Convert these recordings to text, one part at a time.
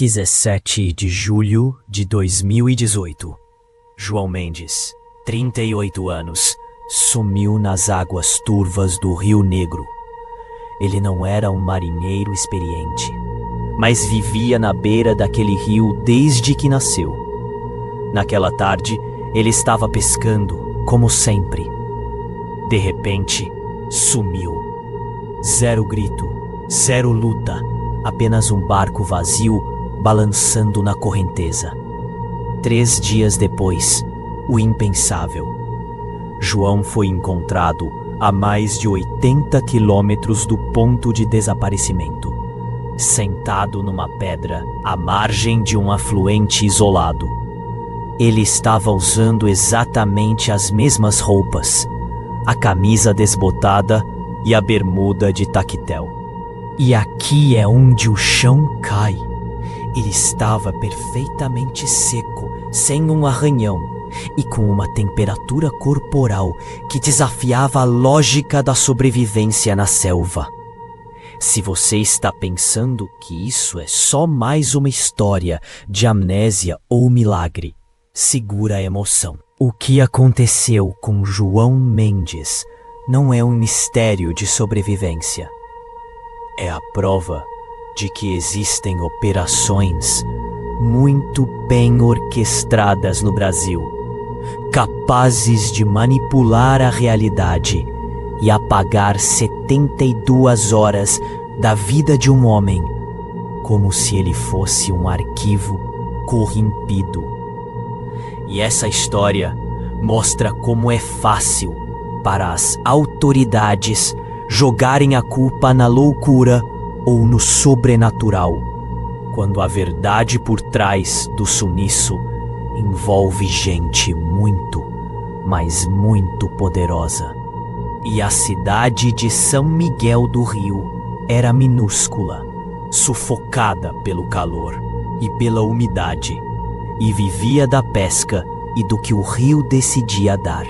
17 de julho de 2018. João Mendes, 38 anos, sumiu nas águas turvas do Rio Negro. Ele não era um marinheiro experiente, mas vivia na beira daquele rio desde que nasceu. Naquela tarde, ele estava pescando, como sempre. De repente, sumiu. Zero grito, zero luta, apenas um barco vazio balançando na correnteza. 3 dias depois, o impensável. João foi encontrado a mais de 80 quilômetros do ponto de desaparecimento, sentado numa pedra à margem de um afluente isolado. Ele estava usando exatamente as mesmas roupas, a camisa desbotada e a bermuda de tactel. E aqui é onde o chão cai. Ele estava perfeitamente seco, sem um arranhão, e com uma temperatura corporal que desafiava a lógica da sobrevivência na selva. Se você está pensando que isso é só mais uma história de amnésia ou milagre, segura a emoção. O que aconteceu com João Mendes não é um mistério de sobrevivência. É a prova de que existem operações muito bem orquestradas no Brasil, capazes de manipular a realidade e apagar 72 horas da vida de um homem, como se ele fosse um arquivo corrompido. E essa história mostra como é fácil para as autoridades jogarem a culpa na loucura ou no sobrenatural, quando a verdade por trás do sumiço envolve gente muito, mas muito poderosa. E a cidade de São Miguel do Rio era minúscula, sufocada pelo calor e pela umidade, e vivia da pesca e do que o rio decidia dar.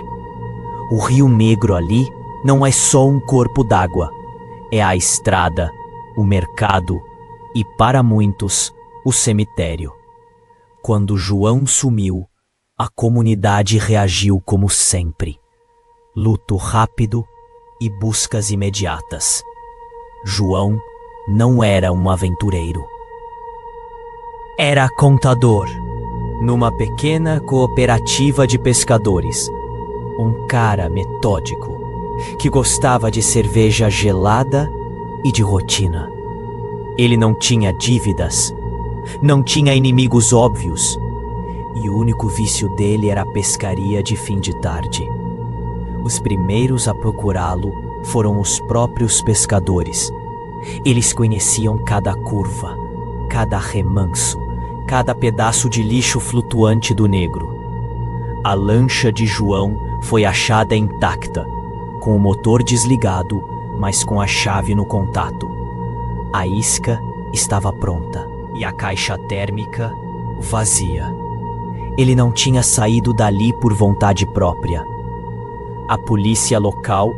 O Rio Negro ali não é só um corpo d'água, é a estrada, o mercado e, para muitos, o cemitério. Quando João sumiu, a comunidade reagiu como sempre. Luto rápido e buscas imediatas. João não era um aventureiro. Era contador, numa pequena cooperativa de pescadores. Um cara metódico, que gostava de cerveja gelada e de rotina. Ele não tinha dívidas, não tinha inimigos óbvios, e o único vício dele era a pescaria de fim de tarde. Os primeiros a procurá-lo foram os próprios pescadores. Eles conheciam cada curva, cada remanso, cada pedaço de lixo flutuante do Negro. A lancha de João foi achada intacta, com o motor desligado, mas com a chave no contato. A isca estava pronta e a caixa térmica vazia. Ele não tinha saído dali por vontade própria. A polícia local,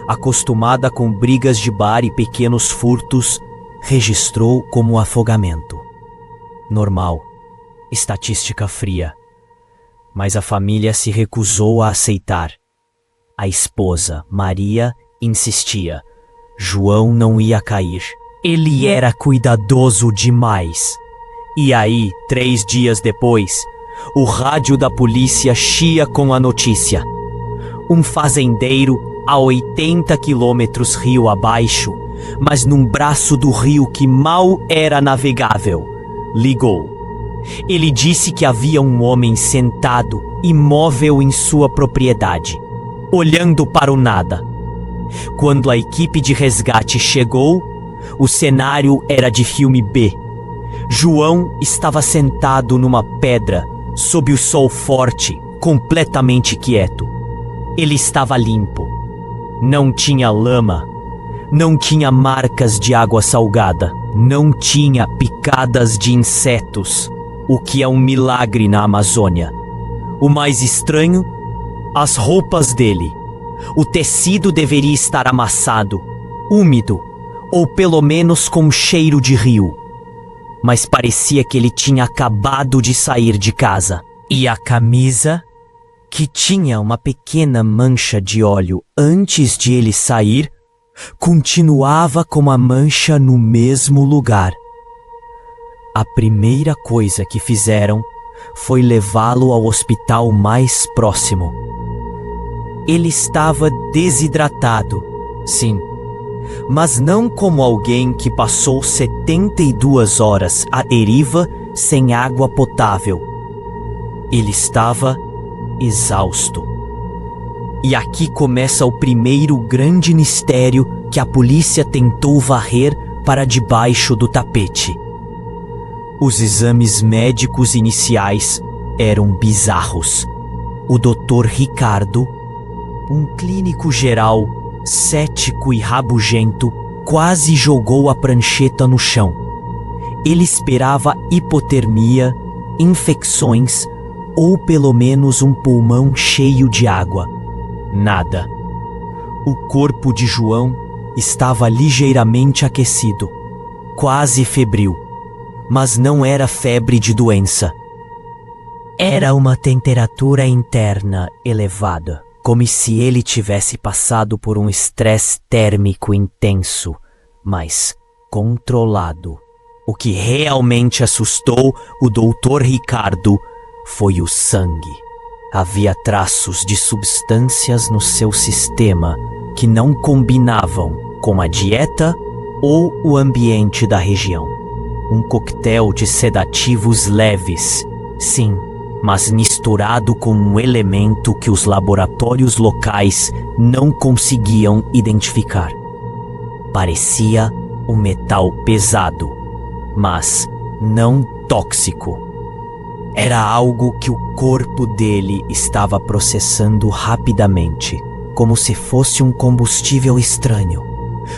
acostumada com brigas de bar e pequenos furtos, registrou como afogamento. Normal, estatística fria. Mas a família se recusou a aceitar. A esposa, Maria, insistia. João não ia cair. Ele era cuidadoso demais. E aí, 3 dias depois, o rádio da polícia chia com a notícia. Um fazendeiro a 80 quilômetros rio abaixo, mas num braço do rio que mal era navegável, ligou. Ele disse que havia um homem sentado, imóvel em sua propriedade, olhando para o nada. Quando a equipe de resgate chegou, o cenário era de filme B. João estava sentado numa pedra, sob o sol forte, completamente quieto. Ele estava limpo. Não tinha lama. Não tinha marcas de água salgada. Não tinha picadas de insetos, o que é um milagre na Amazônia. O mais estranho, as roupas dele. O tecido deveria estar amassado, úmido, ou pelo menos com cheiro de rio. mas parecia que ele tinha acabado de sair de casa. E a camisa, que tinha uma pequena mancha de óleo antes de ele sair, continuava com a mancha no mesmo lugar. A primeira coisa que fizeram foi levá-lo ao hospital mais próximo. Ele estava desidratado, sim, mas não como alguém que passou 72 horas à deriva sem água potável. Ele estava exausto. E aqui começa o primeiro grande mistério que a polícia tentou varrer para debaixo do tapete. Os exames médicos iniciais eram bizarros. O Dr. Ricardo, um clínico geral, cético e rabugento, quase jogou a prancheta no chão. Ele esperava hipotermia, infecções ou pelo menos um pulmão cheio de água. Nada. O corpo de João estava ligeiramente aquecido, quase febril, mas não era febre de doença. Era uma temperatura interna elevada, como se ele tivesse passado por um estresse térmico intenso, mas controlado. O que realmente assustou o Dr. Ricardo foi o sangue. Havia traços de substâncias no seu sistema que não combinavam com a dieta ou o ambiente da região. Um coquetel de sedativos leves, sim, mas misturado com um elemento que os laboratórios locais não conseguiam identificar. Parecia um metal pesado, mas não tóxico. Era algo que o corpo dele estava processando rapidamente, como se fosse um combustível estranho.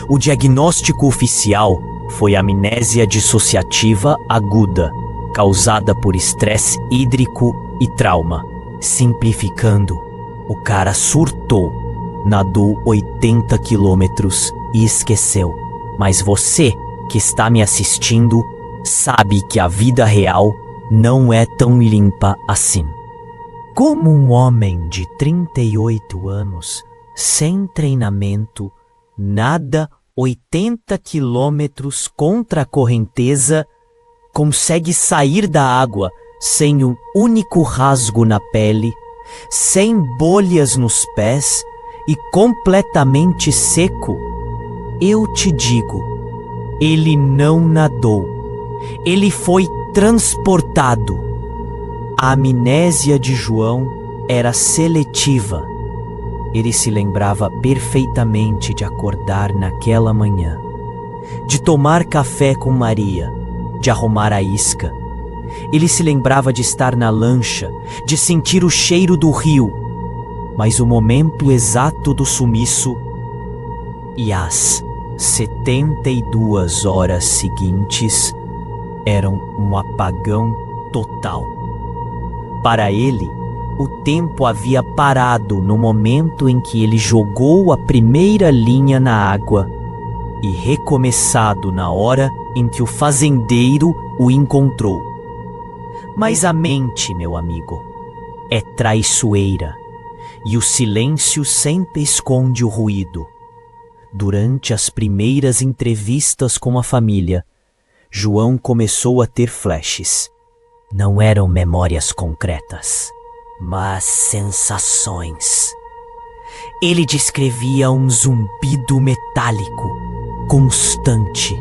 O diagnóstico oficial foi amnésia dissociativa aguda, causada por estresse hídrico e trauma. Simplificando, o cara surtou, nadou 80 quilômetros e esqueceu. Mas você, que está me assistindo, sabe que a vida real não é tão limpa assim. Como um homem de 38 anos, sem treinamento, nada 80 quilômetros contra a correnteza, consegue sair da água sem um único rasgo na pele, sem bolhas nos pés e completamente seco? Eu te digo, ele não nadou, ele foi transportado. A amnésia de João era seletiva. Ele se lembrava perfeitamente de acordar naquela manhã, de tomar café com Maria, de arrumar a isca. Ele se lembrava de estar na lancha, de sentir o cheiro do rio, mas o momento exato do sumiço e as 72 horas seguintes eram um apagão total. Para ele, o tempo havia parado no momento em que ele jogou a primeira linha na água e recomeçado na hora em que o fazendeiro o encontrou. Mas a mente, meu amigo, é traiçoeira e o silêncio sempre esconde o ruído. Durante as primeiras entrevistas com a família, João começou a ter flashes. Não eram memórias concretas, mas sensações. Ele descrevia um zumbido metálico, constante,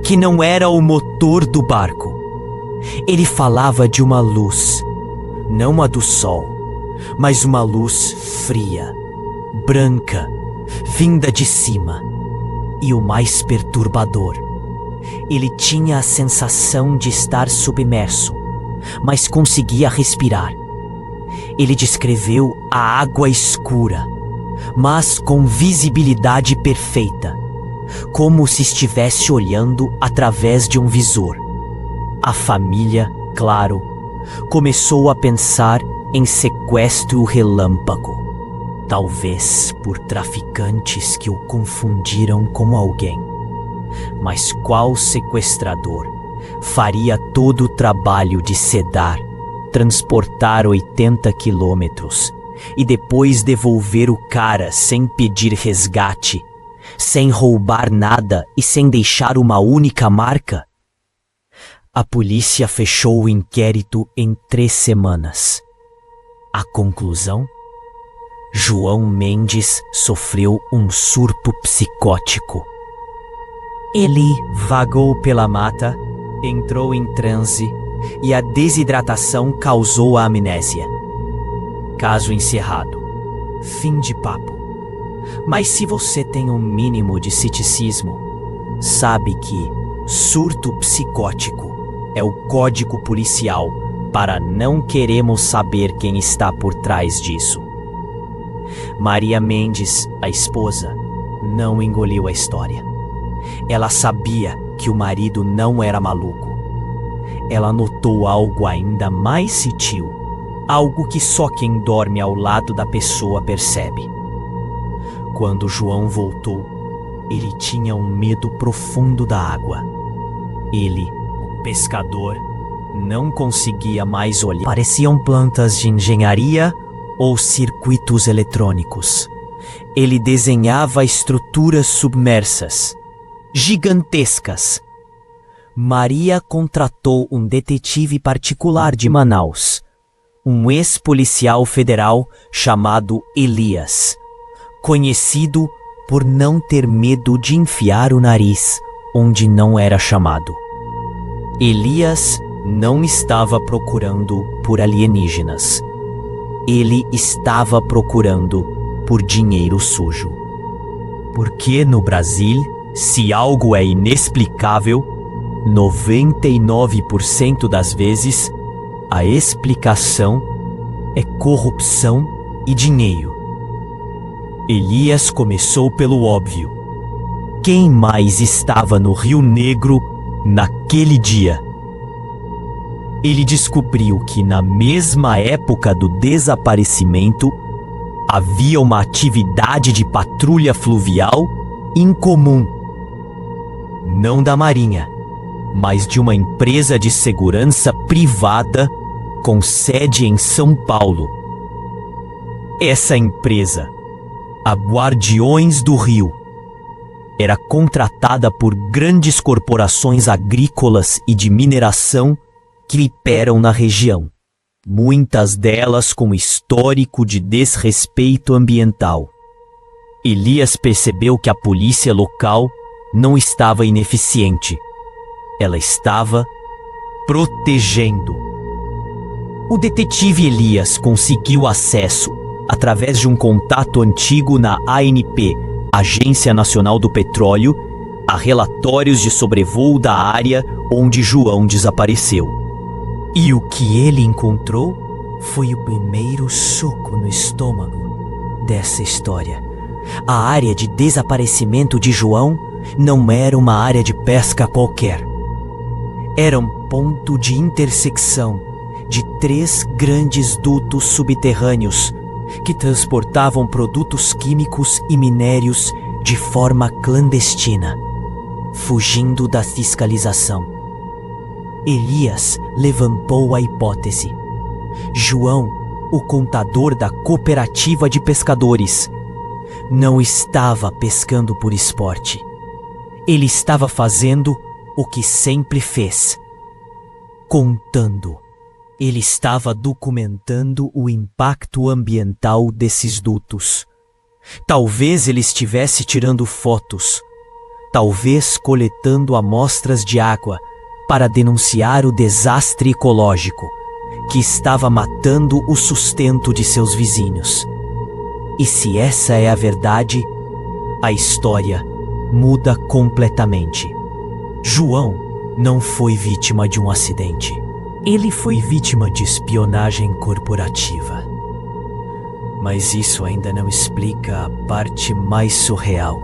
que não era o motor do barco. Ele falava de uma luz, não a do sol, mas uma luz fria, branca, vinda de cima. E o mais perturbador, ele tinha a sensação de estar submerso, mas conseguia respirar. Ele descreveu a água escura, mas com visibilidade perfeita, como se estivesse olhando através de um visor. A família, claro, começou a pensar em sequestro relâmpago, talvez por traficantes que o confundiram com alguém. Mas qual sequestrador faria todo o trabalho de sedar, transportar 80 quilômetros e depois devolver o cara sem pedir resgate, sem roubar nada e sem deixar uma única marca? A polícia fechou o inquérito em 3 semanas. A conclusão? João Mendes sofreu um surto psicótico. Ele vagou pela mata, entrou em transe e a desidratação causou a amnésia. Caso encerrado. Fim de papo. Mas se você tem um mínimo de ceticismo, sabe que surto psicótico é o código policial para não queremos saber quem está por trás disso. Maria Mendes, a esposa, não engoliu a história. Ela sabia que o marido não era maluco. Ela notou algo ainda mais sutil, algo que só quem dorme ao lado da pessoa percebe. Quando João voltou, ele tinha um medo profundo da água. Ele, o pescador, não conseguia mais olhar. Pareciam plantas de engenharia ou circuitos eletrônicos. Ele desenhava estruturas submersas, gigantescas. Maria contratou um detetive particular de Manaus, um ex-policial federal chamado Elias, conhecido por não ter medo de enfiar o nariz onde não era chamado. Elias não estava procurando por alienígenas. Ele estava procurando por dinheiro sujo. Porque no Brasil, se algo é inexplicável, 99% das vezes, a explicação é corrupção e dinheiro. Elias começou pelo óbvio. Quem mais estava no Rio Negro naquele dia? Ele descobriu que na mesma época do desaparecimento, havia uma atividade de patrulha fluvial incomum. Não da Marinha, mas de uma empresa de segurança privada com sede em São Paulo. Essa empresa, a Guardiões do Rio, era contratada por grandes corporações agrícolas e de mineração que operam na região, muitas delas com histórico de desrespeito ambiental. Elias percebeu que a polícia local não estava ineficiente. Ela estava protegendo. O detetive Elias conseguiu acesso, através de um contato antigo na ANP, Agência Nacional do Petróleo, a relatórios de sobrevoo da área onde João desapareceu. E o que ele encontrou foi o primeiro soco no estômago dessa história. A área de desaparecimento de João não era uma área de pesca qualquer. Era um ponto de intersecção de 3 grandes dutos subterrâneos que transportavam produtos químicos e minérios de forma clandestina, fugindo da fiscalização. Elias levantou a hipótese. João, o contador da cooperativa de pescadores, não estava pescando por esporte. Ele estava fazendo o que sempre fez: contando. Ele estava documentando o impacto ambiental desses dutos. Talvez ele estivesse tirando fotos, talvez coletando amostras de água para denunciar o desastre ecológico que estava matando o sustento de seus vizinhos. E se essa é a verdade, a história muda completamente. João não foi vítima de um acidente. Ele foi vítima de espionagem corporativa. Mas isso ainda não explica a parte mais surreal: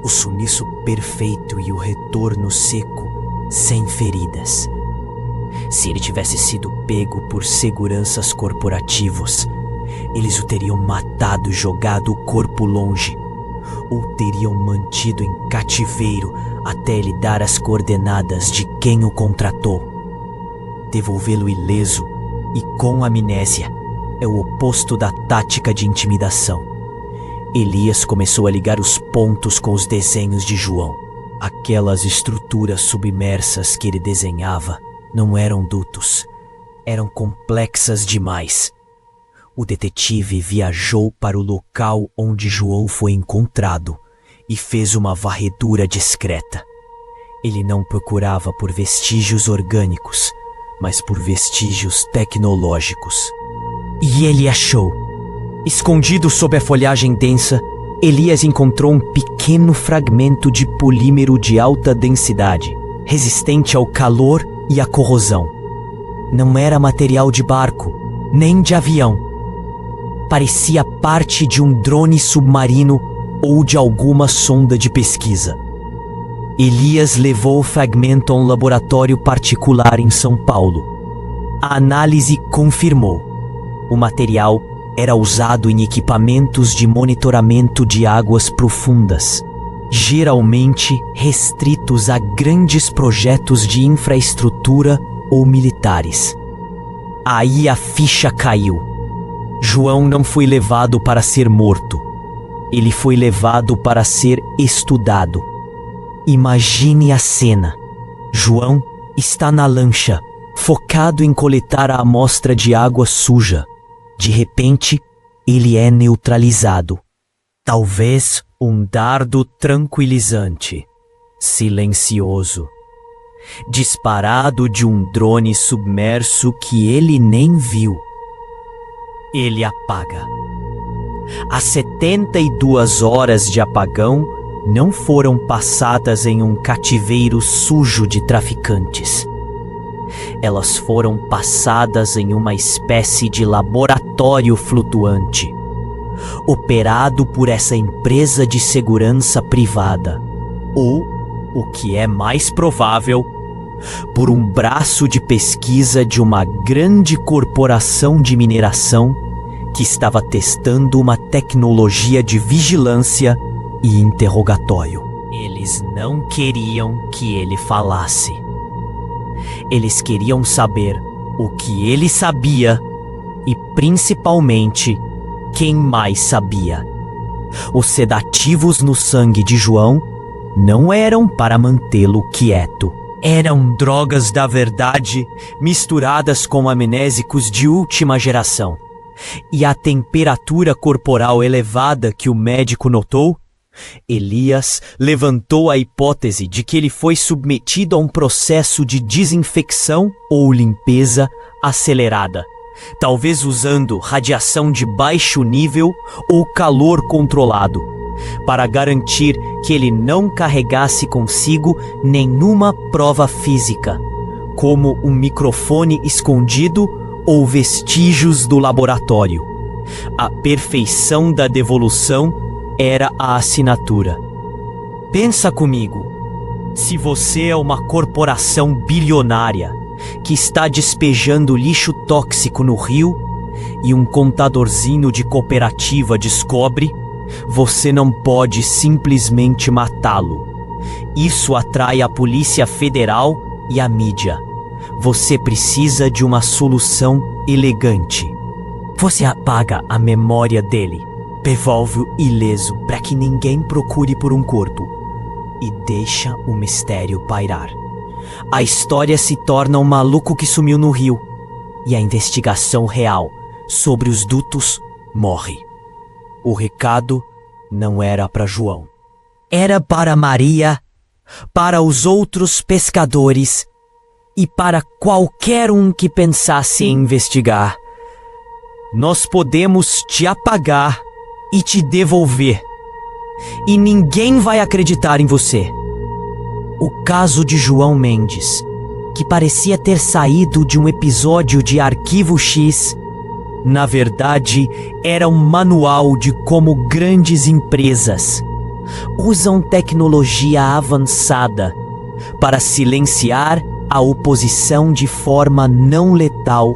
o sumiço perfeito e o retorno seco, sem feridas. Se ele tivesse sido pego por seguranças corporativos, eles o teriam matado e jogado o corpo longe, ou teriam mantido em cativeiro até ele dar as coordenadas de quem o contratou. Devolvê-lo ileso e com amnésia é o oposto da tática de intimidação. Elias começou a ligar os pontos com os desenhos de João. Aquelas estruturas submersas que ele desenhava não eram dutos, eram complexas demais. O detetive viajou para o local onde João foi encontrado e fez uma varredura discreta. Ele não procurava por vestígios orgânicos, mas por vestígios tecnológicos. E ele achou. Escondido sob a folhagem densa, Elias encontrou um pequeno fragmento de polímero de alta densidade, resistente ao calor e à corrosão. Não era material de barco, nem de avião. Parecia parte de um drone submarino ou de alguma sonda de pesquisa. Elias levou o fragmento a um laboratório particular em São Paulo. A análise confirmou. O material era usado em equipamentos de monitoramento de águas profundas, geralmente restritos a grandes projetos de infraestrutura ou militares. Aí a ficha caiu. João não foi levado para ser morto. Ele foi levado para ser estudado. Imagine a cena. João está na lancha, focado em coletar a amostra de água suja. De repente, ele é neutralizado. Talvez um dardo tranquilizante, silencioso, disparado de um drone submerso que ele nem viu. Ele apaga. As 72 horas de apagão não foram passadas em um cativeiro sujo de traficantes. Elas foram passadas em uma espécie de laboratório flutuante, operado por essa empresa de segurança privada, ou, o que é mais provável, por um braço de pesquisa de uma grande corporação de mineração que estava testando uma tecnologia de vigilância e interrogatório. Eles não queriam que ele falasse. Eles queriam saber o que ele sabia e, principalmente, quem mais sabia. Os sedativos no sangue de João não eram para mantê-lo quieto. Eram drogas da verdade misturadas com amnésicos de última geração. E a temperatura corporal elevada que o médico notou, Elias levantou a hipótese de que ele foi submetido a um processo de desinfecção ou limpeza acelerada, talvez usando radiação de baixo nível ou calor controlado, para garantir que ele não carregasse consigo nenhuma prova física, como um microfone escondido ou vestígios do laboratório. A perfeição da devolução era a assinatura. Pensa comigo. Se você é uma corporação bilionária que está despejando lixo tóxico no rio e um contadorzinho de cooperativa descobre, você não pode simplesmente matá-lo. Isso atrai a Polícia Federal e a mídia. Você precisa de uma solução elegante. Você apaga a memória dele, devolve-o ileso para que ninguém procure por um corpo e deixa o mistério pairar. A história se torna um maluco que sumiu no rio e a investigação real sobre os dutos morre. O recado não era para João. Era para Maria, para os outros pescadores e para qualquer um que pensasse em investigar. Nós podemos te apagar e te devolver, e ninguém vai acreditar em você. O caso de João Mendes, que parecia ter saído de um episódio de Arquivo X, na verdade era um manual de como grandes empresas usam tecnologia avançada para silenciar a oposição de forma não letal,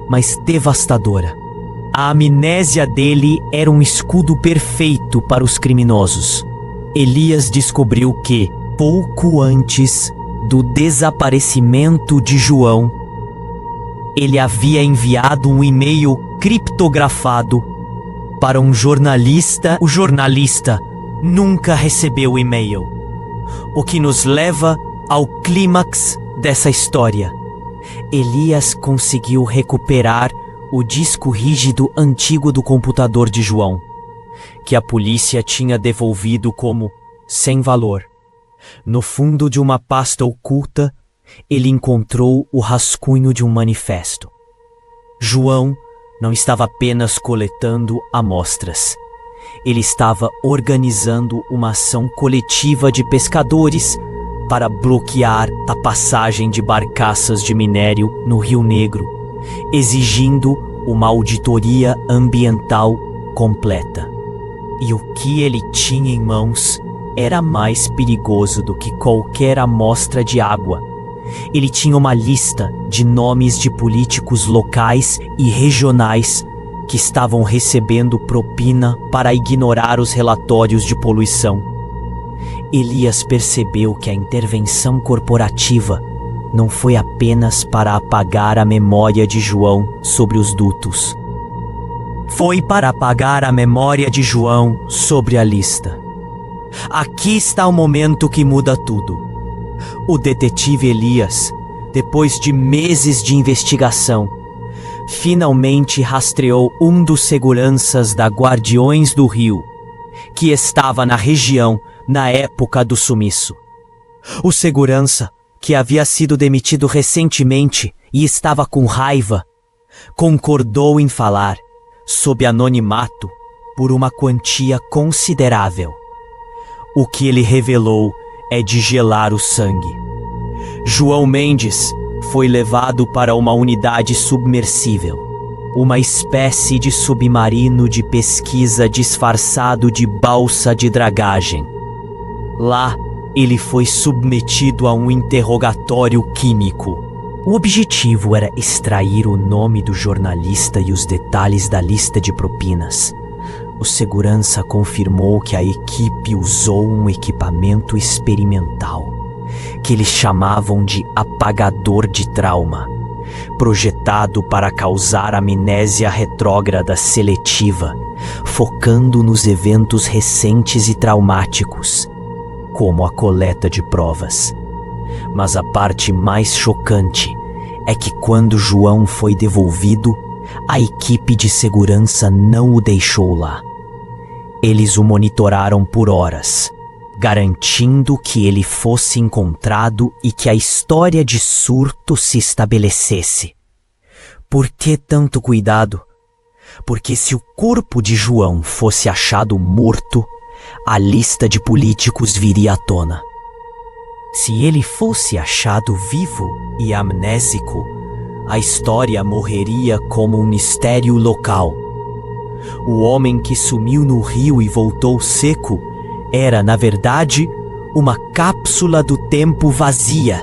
mas devastadora. A amnésia dele era um escudo perfeito para os criminosos. Elias descobriu que, Pouco antes do desaparecimento de João, ele havia enviado um e-mail criptografado para um jornalista. O jornalista nunca recebeu o e-mail, o que nos leva ao clímax dessa história. Elias conseguiu recuperar o disco rígido antigo do computador de João, que a polícia tinha devolvido como sem valor. No fundo de uma pasta oculta, ele encontrou o rascunho de um manifesto. João não estava apenas coletando amostras. Ele estava organizando uma ação coletiva de pescadores para bloquear a passagem de barcaças de minério no Rio Negro, exigindo uma auditoria ambiental completa. E o que ele tinha em mãos era mais perigoso do que qualquer amostra de água. Ele tinha uma lista de nomes de políticos locais e regionais que estavam recebendo propina para ignorar os relatórios de poluição. Elias percebeu que a intervenção corporativa não foi apenas para apagar a memória de João sobre os dutos. Foi para apagar a memória de João sobre a lista. Aqui está o momento que muda tudo. O detetive Elias, depois de meses de investigação, finalmente rastreou um dos seguranças da Guardiões do Rio, que estava na região na época do sumiço. O segurança, que havia sido demitido recentemente e estava com raiva, concordou em falar sob anonimato por uma quantia considerável. O que ele revelou é de gelar o sangue. João Mendes foi levado para uma unidade submersível, uma espécie de submarino de pesquisa disfarçado de balsa de dragagem. Lá, ele foi submetido a um interrogatório químico. O objetivo era extrair o nome do jornalista e os detalhes da lista de propinas. O segurança confirmou que a equipe usou um equipamento experimental, que eles chamavam de apagador de trauma, projetado para causar amnésia retrógrada seletiva, focando nos eventos recentes e traumáticos, como a coleta de provas. Mas a parte mais chocante é que quando João foi devolvido, a equipe de segurança não o deixou lá. Eles o monitoraram por horas, garantindo que ele fosse encontrado e que a história de surto se estabelecesse. Por que tanto cuidado? Porque se o corpo de João fosse achado morto, a lista de políticos viria à tona. Se ele fosse achado vivo e amnésico, a história morreria como um mistério local. O homem que sumiu no rio e voltou seco era, na verdade, uma cápsula do tempo vazia,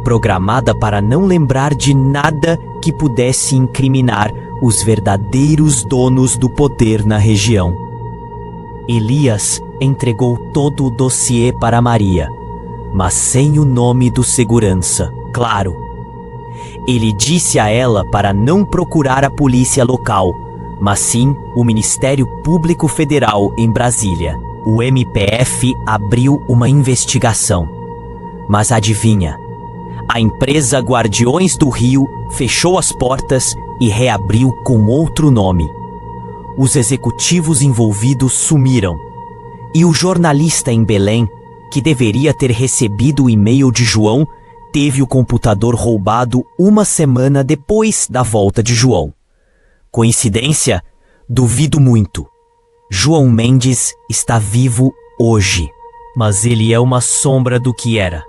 programada para não lembrar de nada que pudesse incriminar os verdadeiros donos do poder na região. Elias entregou todo o dossiê para Maria, mas sem o nome do segurança, claro. Ele disse a ela para não procurar a polícia local, mas sim o Ministério Público Federal em Brasília. O MPF abriu uma investigação. Mas adivinha? A empresa Guardiões do Rio fechou as portas e reabriu com outro nome. Os executivos envolvidos sumiram. E o jornalista em Belém, que deveria ter recebido o e-mail de João, teve o computador roubado uma semana depois da volta de João. Coincidência? Duvido muito. João Mendes está vivo hoje, mas ele é uma sombra do que era.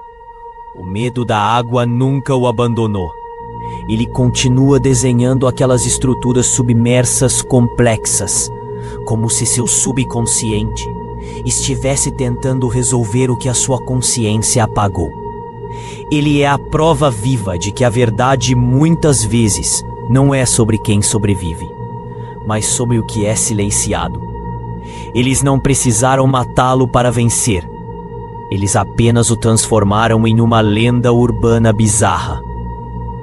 O medo da água nunca o abandonou. Ele continua desenhando aquelas estruturas submersas complexas, como se seu subconsciente estivesse tentando resolver o que a sua consciência apagou. Ele é a prova viva de que a verdade muitas vezes não é sobre quem sobrevive, mas sobre o que é silenciado. Eles não precisaram matá-lo para vencer. Eles apenas o transformaram em uma lenda urbana bizarra.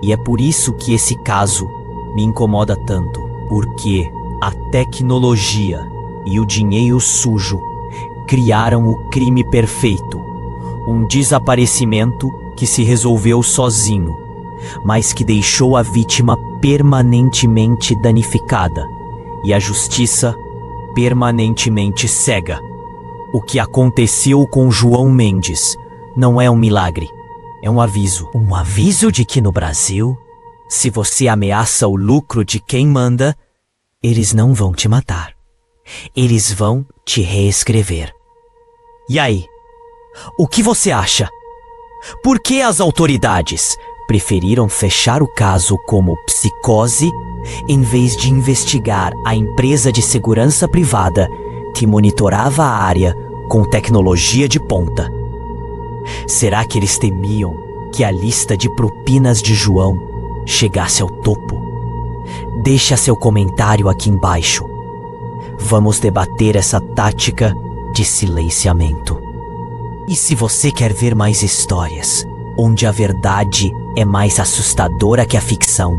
E é por isso que esse caso me incomoda tanto, porque a tecnologia e o dinheiro sujo criaram o crime perfeito, um desaparecimento que se resolveu sozinho, mas que deixou a vítima permanentemente danificada e a justiça permanentemente cega. O que aconteceu com João Mendes não é um milagre, é um aviso. Um aviso de que no Brasil, se você ameaça o lucro de quem manda, eles não vão te matar. Eles vão te reescrever. E aí? O que você acha? Por que as autoridades preferiram fechar o caso como psicose em vez de investigar a empresa de segurança privada que monitorava a área com tecnologia de ponta? Será que eles temiam que a lista de propinas de João chegasse ao topo? Deixa seu comentário aqui embaixo. Vamos debater essa tática de silenciamento. E se você quer ver mais histórias onde a verdade é mais assustadora que a ficção,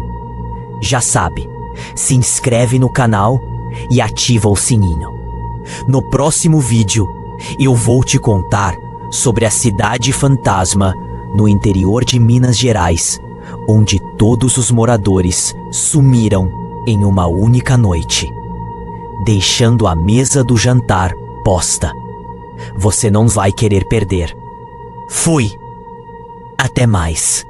já sabe, se inscreve no canal e ativa o sininho. No próximo vídeo, eu vou te contar sobre a cidade fantasma no interior de Minas Gerais, onde todos os moradores sumiram em uma única noite, deixando a mesa do jantar posta. Você não vai querer perder. Fui! Até mais!